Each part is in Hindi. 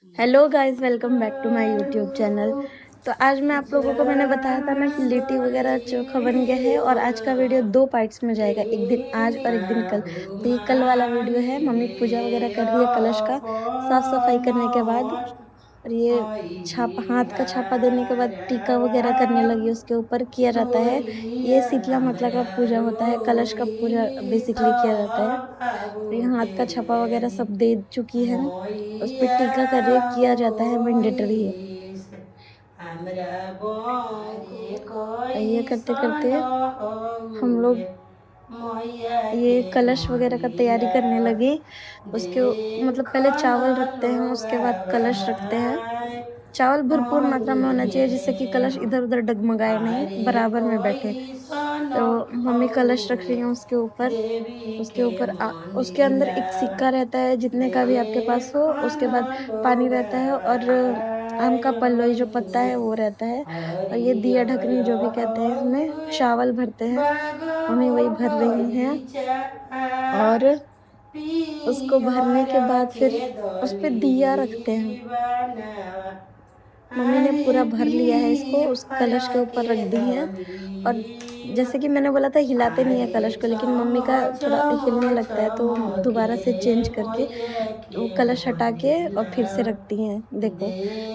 Hello guys, welcome back to my YouTube channel. तो आज मैं आप लोगों को मैंने बताया था ना कि लिट्टी वगैरह चोखा बन गया है और आज का वीडियो दो पार्ट्स में जाएगा, एक दिन आज और एक दिन कल। तो ये कल वाला वीडियो है। मम्मी पूजा वगैरह कर रही है कलश का, साफ सफाई करने के बाद। और ये छापा, हाथ का छापा देने के बाद टीका वगैरह करने लगी, उसके ऊपर किया जाता है। ये शीतला माता का पूजा होता है, कलश का पूजा बेसिकली किया जाता है। तो ये हाथ का छापा वगैरह सब दे चुकी है, उस पे टीका कर रही है, किया जाता है, मैंडेटरी है। ये करते करते हम लोग ये कलश वगैरह का तैयारी करने लगी। उसके मतलब पहले चावल रखते हैं, उसके बाद कलश रखते हैं। चावल भरपूर मात्रा में होना चाहिए जिससे कि कलश इधर उधर डगमगाए नहीं, बराबर में बैठे। तो मम्मी कलश रख रही है, उसके अंदर एक सिक्का रहता है, जितने का भी आपके पास हो। उसके बाद पानी रहता है और आम का पल्लवी जो पत्ता है वो रहता है। और ये दिया ढकनी जो भी कहते हैं, इसमें चावल भरते हैं। मम्मी वही भर रही हैं। और उसको भरने के बाद फिर उस पे दिया रखते हैं। मम्मी ने पूरा भर लिया है इसको, उस कलश के ऊपर रख दी है। और जैसे कि मैंने बोला था, हिलाते नहीं है कलश को, लेकिन मम्मी का थोड़ा हिलने लगता है तो दोबारा से चेंज करके वो कलश हटा के और फिर से रखती हैं, देखो।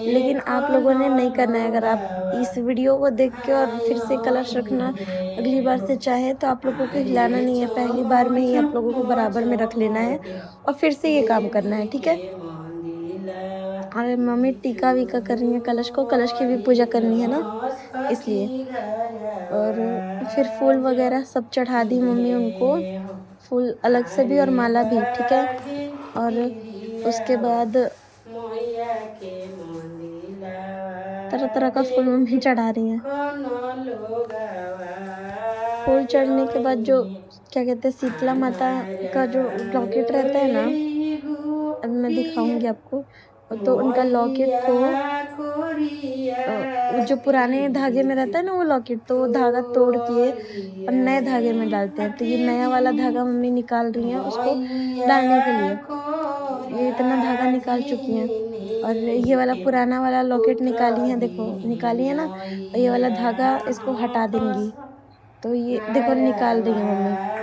लेकिन आप लोगों ने नहीं करना है। अगर आप इस वीडियो को देख के और फिर से कलश रखना अगली बार से चाहे तो आप लोगों को हिलाना नहीं है, पहली बार में ही आप लोगों को बराबर में रख लेना है और फिर से ये काम करना है, ठीक है। और मम्मी टीका वीका कर रही है कलश को, कलश की भी पूजा करनी है ना, इसलिए। और फिर फूल वगैरह सब चढ़ा दी मम्मी उनको, फूल अलग से भी और माला भी, ठीक है। और उसके बाद तरह तरह का फूल मम्मी चढ़ा रही हैं। फूल चढ़ने के बाद जो क्या कहते हैं, शीतला माता का जो लॉकेट रहता है ना, अब मैं दिखाऊंगी आपको। तो उनका लॉकेट को वो जो पुराने धागे में रहता है ना वो लॉकेट, तो वो धागा तोड़ के और नए धागे में डालते हैं। तो ये नया वाला धागा मम्मी निकाल रही हैं उसको डालने के लिए। ये इतना धागा निकाल चुकी हैं। और ये वाला पुराना वाला लॉकेट निकाली है, देखो निकाली है ना। और ये वाला धागा इसको हटा देंगी। तो ये देखो निकाल रही है मम्मी,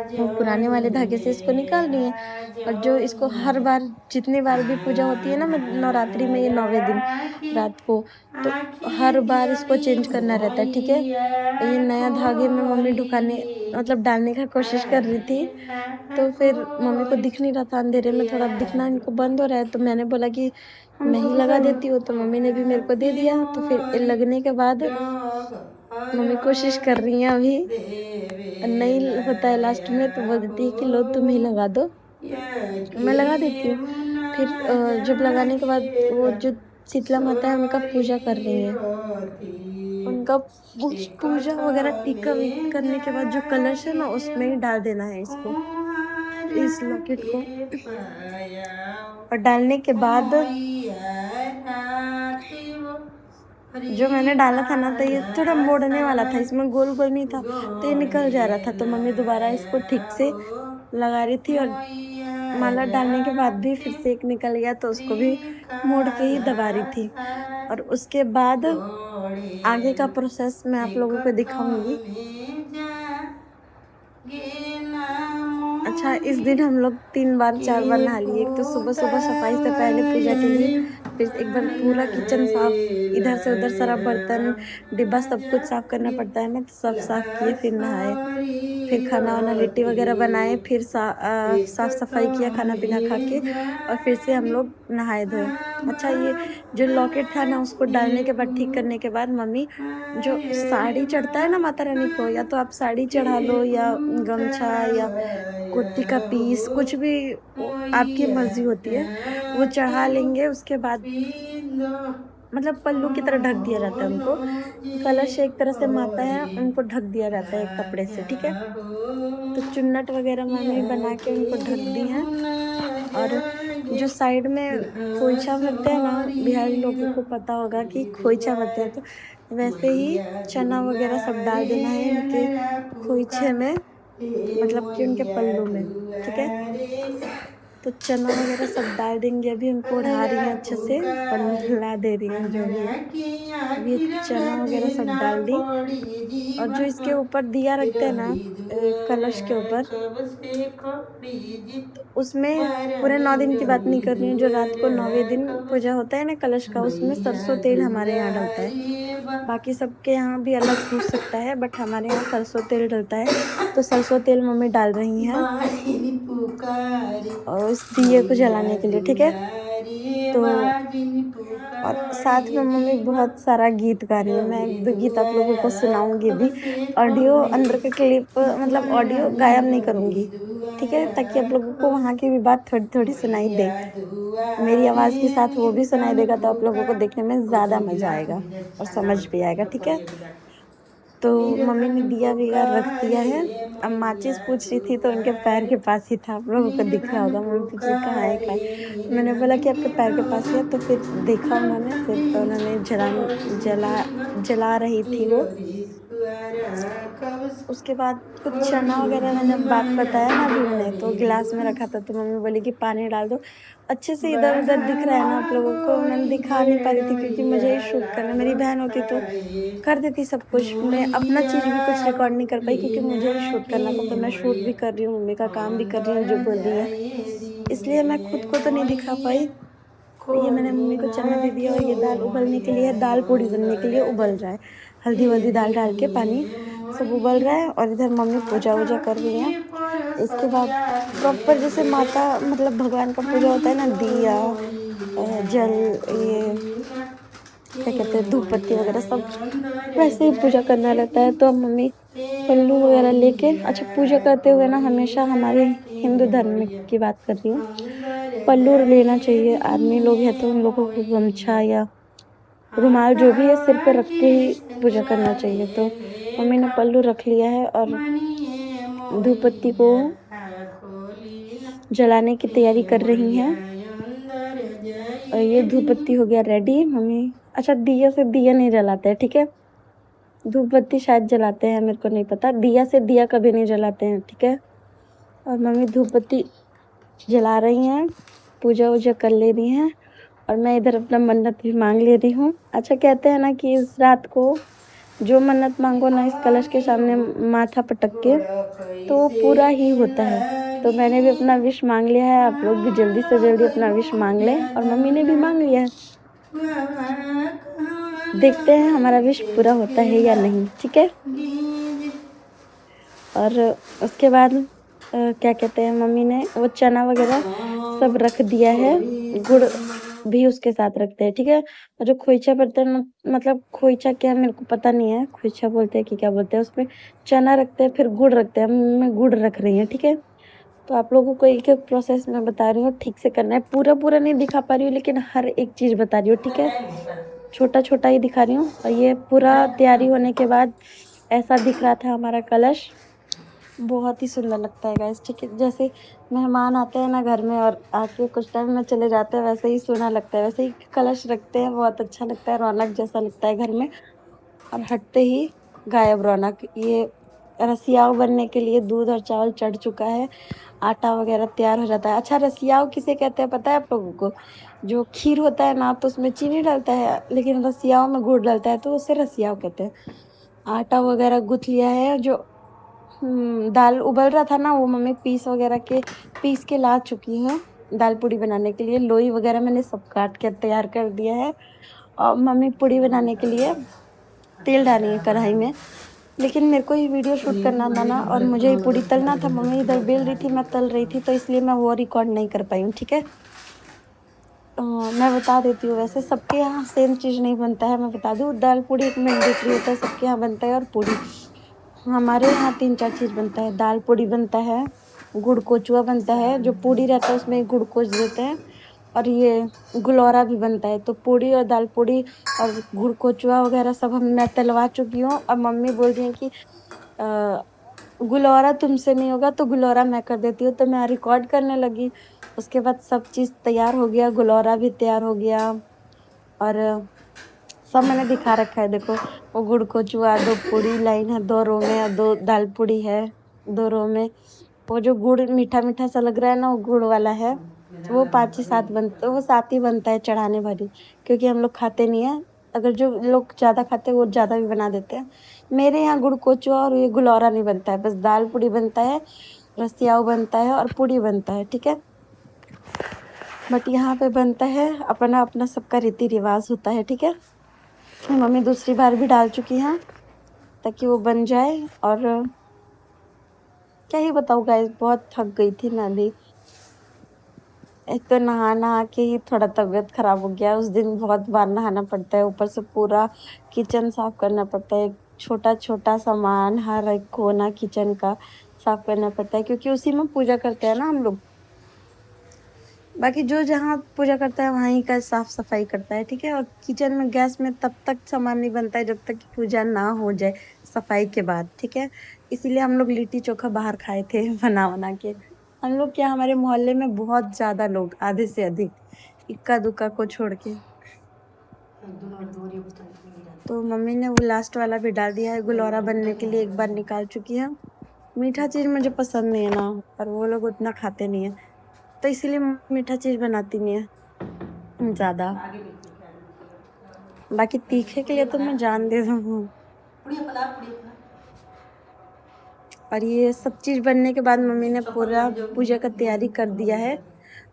वो पुराने वाले धागे से इसको निकाल रही हैं। और जो इसको हर बार जितनी बार भी पूजा होती है ना, मैं नवरात्रि में ये 9वें दिन रात को, तो हर बार इसको चेंज करना रहता है, ठीक है। ये नया धागे में मम्मी ढुकाने मतलब डालने का कोशिश कर रही थी। तो फिर मम्मी को दिख नहीं रहा था, अंधेरे में थोड़ा दिखना इनको बंद हो रहा है, तो मैंने बोला कि मैं ही लगा देती हूँ। तो मम्मी ने भी मेरे को दे दिया। तो फिर लगने के बाद मम्मी कोशिश कर रही हैं अभी, नहीं होता है लास्ट में तो बोल देती है कि लो तुम ही लगा दो, मैं लगा देती हूँ। फिर जब लगाने के बाद वो जो शीतला माता है उनका पूजा कर रही हैं। उनका पूजा वगैरह टीका करने के बाद जो कलश है ना उसमें ही डाल देना है इसको, इस लॉकेट को। और डालने के बाद जो मैंने डाला था ना, तो ये थोड़ा मोड़ने वाला था, इसमें गोल गोल नहीं था, तो ये निकल जा रहा था। तो मम्मी दोबारा इसको ठीक से लगा रही थी। और माला डालने के बाद भी फिर से एक निकल गया, तो उसको भी मोड़ के ही दबा रही थी। और उसके बाद आगे का प्रोसेस मैं आप लोगों को दिखाऊंगी। अच्छा, इस दिन हम लोग 3 बार 4 बार नहा लिए। एक तो सुबह सुबह सफाई से पहले पूजा के लिए, फिर एक बार पूरा किचन साफ, इधर से उधर सारा बर्तन डिब्बा सब कुछ साफ करना पड़ता है ना, तो सब साफ किए, फिर नहाए, फिर खाना वाना लिट्टी वगैरह बनाए, फिर साफ सफाई किया खाना पीना खा के, और फिर से हम लोग नहाए धोए। अच्छा, ये जो लॉकेट था ना उसको डालने के बाद, ठीक करने के बाद, मम्मी जो साड़ी चढ़ता है ना माता रानी को, या तो आप साड़ी चढ़ा लो या गमछा या कुर्ती का पीस, कुछ भी आपकी मर्जी होती है, वो चढ़ा लेंगे। उसके बाद मतलब पल्लू की तरह ढक दिया जाता है उनको। कलश एक तरह से माता है, उनको ढक दिया जाता है एक कपड़े से, ठीक है। तो चुन्नट वगैरह मम्मी बना के उनको ढक दी हैं। और जो साइड में खोइछा भरते हैं ना, बिहारी लोगों को पता होगा कि खोइछा भरते हैं, तो वैसे ही चना वगैरह सब डाल देना है इनके खोइछे में, मतलब कि उनके पल्लू में, ठीक है। तो चना वगैरह सब डाल देंगे। अभी उनको उड़ा रही हैं अच्छे से और मिला दे रही हैं जो भी है। अभी चना वगैरह सब डाल दी। और जो इसके ऊपर दिया रखते हैं ना कलश के ऊपर, तो उसमें पूरे 9 दिन की बात नहीं कर रही हूँ, जो रात को 9वें दिन पूजा होता है ना कलश का, उसमें सरसों तेल हमारे यहाँ डलता है। बाकी सबके यहाँ भी अलग हो सकता है, बट हमारे यहाँ सरसों तेल डलता है। तो सरसों तेल मम्मी डाल रही हैं और उस दिए को जलाने के लिए, ठीक है। तो और साथ में मम्मी बहुत सारा गीत गा रही है। मैं 1-2 गीत आप लोगों को सुनाऊंगी भी। ऑडियो अंदर का क्लिप मतलब ऑडियो गायब नहीं करूंगी, ठीक है, ताकि आप लोगों को वहाँ की भी बात थोड़ी थोड़ी सुनाई दे। मेरी आवाज़ के साथ वो भी सुनाई देगा, तो आप लोगों को देखने में ज़्यादा मज़ा आएगा और समझ भी आएगा, ठीक है। तो मम्मी ने दिया वीगा रख दिया है। अब माचिस पूछ रही थी तो उनके पैर के पास ही था, आप लोगों को दिख रहा होगा। मम्मी पूछ रही कहाँ है कहाँ है, तो मैंने बोला कि आपके पैर के पास ही है। तो फिर देखा उन्होंने, फिर तो उन्होंने जला रही थी वो। उसके बाद कुछ चना वगैरह मैंने बात बताया ना अभी उन्हें, तो गिलास में रखा था, तो मम्मी बोली कि पानी डाल दो। अच्छे से इधर उधर दिख रहा है ना आप लोगों को, मैंने दिखा नहीं पा रही थी क्योंकि मुझे ही शूट करना। मेरी बहन होती तो कर देती सब कुछ, मैं अपना चीज़ भी कुछ रिकॉर्ड नहीं कर पाई क्योंकि मुझे ही शूट करना था। तो मैं शूट भी कर रही हूँ, मम्मी का काम भी कर रही हूँ जो बोल रही है, इसलिए मैं खुद को तो नहीं दिखा पाई। ये मैंने मम्मी को चना दे दिया और ये दाल उबलने के लिए, दाल पूड़ी बनने के लिए उबल रहा है। हल्दी वल्दी दाल डाल के पानी सब उबल रहा है और इधर मम्मी पूजा वूजा कर रही हैं। इसके बाद प्रॉपर जैसे माता मतलब भगवान का पूजा होता है ना, दिया जल, ये क्या कहते हैं, धूप बत्ती वगैरह सब वैसे ही पूजा करना रहता है। तो मम्मी पल्लू वगैरह लेके, अच्छा पूजा करते हुए ना हमेशा हमारे हिंदू धर्म में की बात कर रही हूँ, पल्लू लेना चाहिए। आदमी लोग है तो उन लोगों को गमछा या रुमाल जो भी है सिर पे रख के ही पूजा करना चाहिए। तो मम्मी ने पल्लू रख लिया है और धूप बत्ती को जलाने की तैयारी कर रही हैं। और ये धूप बत्ती हो गया रेडी। मम्मी अच्छा दिया से दिया नहीं जलाते हैं, ठीक है, धूप बत्ती शायद जलाते हैं, मेरे को नहीं पता। दिया से दिया कभी नहीं जलाते हैं, ठीक है। और मम्मी धूप बत्ती जला रही हैं, पूजा वूजा कर ले रही हैं और मैं इधर अपना मन्नत भी मांग ले रही हूँ। अच्छा कहते हैं ना कि इस रात को जो मन्नत मांगो ना इस कलश के सामने माथा पटक के, तो वो पूरा ही होता है। तो मैंने भी अपना विश मांग लिया है, आप लोग भी जल्दी से जल्दी अपना विश मांग लें। और मम्मी ने भी मांग लिया है, देखते हैं हमारा विश पूरा होता है या नहीं, ठीक है। और उसके बाद क्या कहते हैं, मम्मी ने वो चना वगैरह सब रख दिया है, गुड़ भी उसके साथ रखते हैं, ठीक है। और जो खोइचा बर्तन मतलब खोइचा क्या मेरे को पता नहीं है, खोइचा बोलते हैं कि क्या बोलते हैं, उसमें चना रखते हैं फिर गुड़ रखते हैं। मैं गुड़ रख रही हूँ, ठीक है। तो आप लोगों को एक एक प्रोसेस मैं बता रही हूँ, ठीक से करना है। पूरा पूरा नहीं दिखा पा रही हूँ लेकिन हर एक चीज़ बता रही हूँ, ठीक है, छोटा छोटा ही दिखा रही हूँ। और ये पूरा तैयारी होने के बाद ऐसा दिख रहा था हमारा कलश, बहुत ही सुंदर लगता है गाइस, ठीक है। जैसे मेहमान आते हैं ना घर में और आके कुछ टाइम में चले जाते हैं, वैसे ही सोना लगता है, वैसे ही कलश रखते हैं, बहुत अच्छा लगता है, रौनक जैसा लगता है घर में। और हटते ही गायब रौनक। ये रसियाव बनने के लिए दूध और चावल चढ़ चुका है, आटा वगैरह तैयार हो जाता है। अच्छा रसियाव किसे कहते हैं पता है आप लोगों को? जो खीर होता है ना तो उसमें चीनी डलता है, लेकिन रसियाव में गुड़ डलता है, तो उसे रसियाव कहते हैं। आटा वगैरह गूँथ लिया है, जो दाल उबल रहा था ना वो मम्मी पीस के ला चुकी हैं दाल पूड़ी बनाने के लिए। लोई वगैरह मैंने सब काट के तैयार कर दिया है और मम्मी पूड़ी बनाने के लिए तेल डाली है कढ़ाई में। लेकिन मेरे को ही वीडियो शूट करना था ना और मुझे ही पूड़ी तलना था, मम्मी इधर बेल रही थी मैं तल रही थी, तो इसलिए मैं वो रिकॉर्ड नहीं कर पाई हूँ, ठीक है। मैं बता देती हूँ, वैसे सबके यहाँ सेम चीज़ नहीं बनता है, मैं बता दूँ। दाल पूड़ी एक मैंडेटरी होता है, सबके यहाँ बनता है। और पूड़ी हमारे यहाँ 3-4 चीज़ बनता है। दाल पूड़ी बनता है, गुड़ कोचुआ बनता है, जो पूड़ी रहता है उसमें गुड़ कोच देते हैं, और ये गुलौरा भी बनता है। तो पूड़ी और दाल पूड़ी और गुड़ कोचुआ वगैरह सब मैं तलवा चुकी हूँ। अब मम्मी बोल रही हैं कि गुलौरा तुमसे नहीं होगा तो गुलौरा मैं कर देती हूँ, तो मैं रिकॉर्ड करने लगी। उसके बाद सब चीज़ तैयार हो गया, गुलौरा भी तैयार हो गया और सब मैंने दिखा रखा है। देखो वो गुड़ कोचुआ 2 पूड़ी लाइन है, 2 रो में, और 2 दाल पूड़ी है 2 रो में। वो जो गुड़ मीठा मीठा सा लग रहा है ना वो गुड़ वाला है। वो 5 ही 7 बनता, वो 7 ही बनता है चढ़ाने भरी, क्योंकि हम लोग खाते नहीं है। अगर जो लोग ज़्यादा खाते हैं वो ज़्यादा भी बना देते हैं। मेरे यहाँ गुड़ कोचो और ये गुलौरा नहीं बनता है, बस दाल पूड़ी बनता है, रसियाऊ बनता है और पूड़ी बनता है, ठीक है। बट यहाँ पे बनता है अपना अपना सबका रीति रिवाज होता है, ठीक है। मम्मी दूसरी बार भी डाल चुकी हैं ताकि वो बन जाए। और क्या ही बताऊँ गाइस, बहुत थक गई थी मैं भी। एक तो नहा नहा के ही थोड़ा तबीयत खराब हो गया। उस दिन बहुत बार नहाना पड़ता है, ऊपर से पूरा किचन साफ करना पड़ता है, छोटा छोटा सामान हर एक कोना किचन का साफ करना पड़ता है, क्योंकि उसी में पूजा करते हैं ना हम लोग। बाकी जो जहाँ पूजा करता है वहीं का साफ सफाई करता है, ठीक है। और किचन में गैस में तब तक सामान नहीं बनता है जब तक कि पूजा ना हो जाए सफाई के बाद, ठीक है। इसीलिए हम लोग लिट्टी चोखा बाहर खाए थे बना बना के। हम लोग क्या, हमारे मोहल्ले में बहुत ज्यादा लोग, आधे से अधिक, इक्का दुक्का को छोड़ के। तो मम्मी ने वो लास्ट वाला भी डाल दिया है, गुलौरा बनने के लिए एक बार निकाल चुकी है। मीठा चीज मुझे पसंद नहीं है ना, और वो लोग उतना खाते नहीं है, तो इसीलिए मीठा चीज बनाती नहीं है ज्यादा। बाकी तीखे के लिए तो मैं जान दे रहा हूँ। और ये सब चीज बनने के बाद मम्मी ने पूरा पूजा का तैयारी कर दिया है,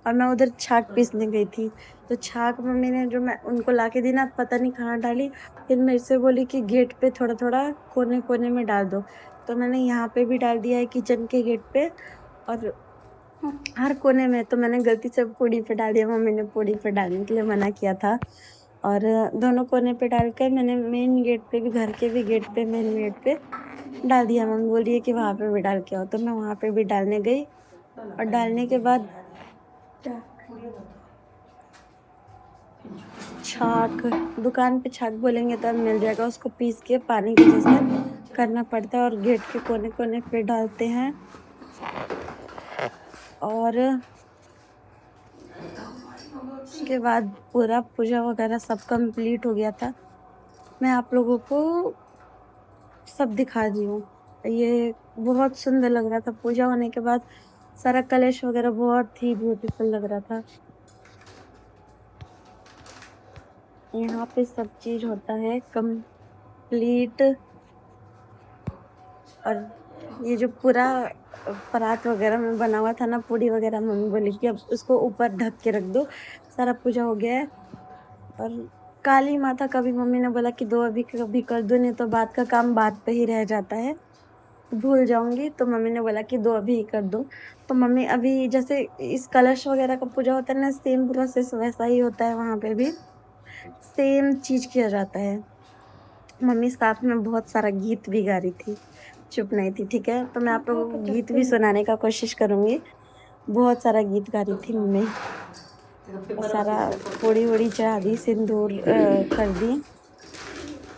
और मैं उधर छाक पीसने गई थी। तो छाक मम्मी ने जो मैं उनको ला के दी ना, पता नहीं कहाँ डाली, फिर मेरे से बोली कि गेट पे थोड़ा थोड़ा कोने कोने में डाल दो। तो मैंने यहाँ पे भी डाल दिया है किचन के गेट पे, और हर कोने में। तो मैंने गलती से पूड़ी पे डाल दिया, मम्मी ने पूड़ी पे डालने के लिए मना किया था। और दोनों कोने पे डालकर मैंने मेन गेट पे भी, घर के भी गेट पे, मेन गेट पे डाल दिया। मम्मी बोल रही है कि वहाँ पे भी डाल के आओ, तो मैं वहाँ पे भी डालने गई। और डालने के बाद छाक, दुकान पे छाक बोलेंगे तब मिल जाएगा, उसको पीस के पानी के जैसे करना पड़ता है, और गेट के कोने कोने पे डालते हैं। और उसके बाद पूरा पूजा वगैरह सब कंप्लीट हो गया था। मैं आप लोगों को सब दिखा दी हूँ। ये बहुत सुंदर लग रहा था पूजा होने के बाद, सारा कलश वगैरह बहुत ही ब्यूटीफुल लग रहा था। यहाँ पे सब चीज होता है कंप्लीट। और ये जो पूरा परात वगैरह में बना हुआ था ना, पूड़ी वगैरह, मम्मी बोली कि अब उसको ऊपर ढक के रख दो, सारा पूजा हो गया है। और काली माता का भी मम्मी ने बोला कि दो अभी कभी कर दो, नहीं तो बात का काम बात पे ही रह जाता है, भूल जाऊंगी। तो मम्मी ने बोला कि दो अभी ही कर दो। तो मम्मी अभी जैसे इस कलश वगैरह का पूजा होता है ना, सेम प्रोसेस वैसा ही होता है, वहां पे भी सेम चीज किया जाता है। मम्मी साथ में बहुत सारा गीत भी गा रही थी, चुप नहीं थी, ठीक है। तो मैं आप लोगों को गीत भी सुनाने का कोशिश करूंगी। बहुत सारा गीत गा रही थी मम्मी, और सारा पूड़ी वड़ी चढ़ा दी, सिंदूर कर दी।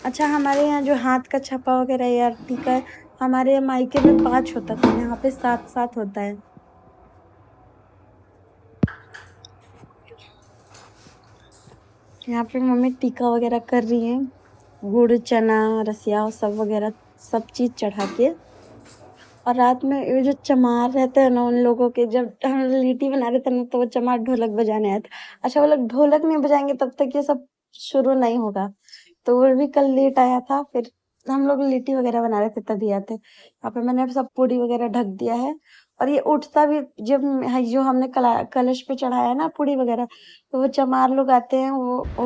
अच्छा, हमारे यहाँ जो हाथ का छपा वगैरह या टीका है, हमारे यहाँ मायके में 5 होता था, यहाँ पे 7 होता है। यहाँ पे मम्मी टीका वगैरह कर रही है, गुड़ चना रसिया सब वगैरह सब चीज चढ़ा के। और रात में ये जो चमार रहते हैं ना, उन लोगों के, जब हम लिट्टी बना रहे थे ना, तो वो चमार ढोलक बजाने आए थे। अच्छा, वो लोग ढोलक नहीं बजाएंगे तब तक ये सब शुरू नहीं होगा। तो वो भी कल लेट आया था, फिर हम लोग लिट्टी वगैरह बना रहे थे तभी आते। यहाँ पे मैंने सब पूरी वगैरह ढक दिया है। और ये उठता भी, जब जो हमने कलश पे चढ़ाया ना पूरी वगैरह, तो वो चमार लोग आते हैं, वो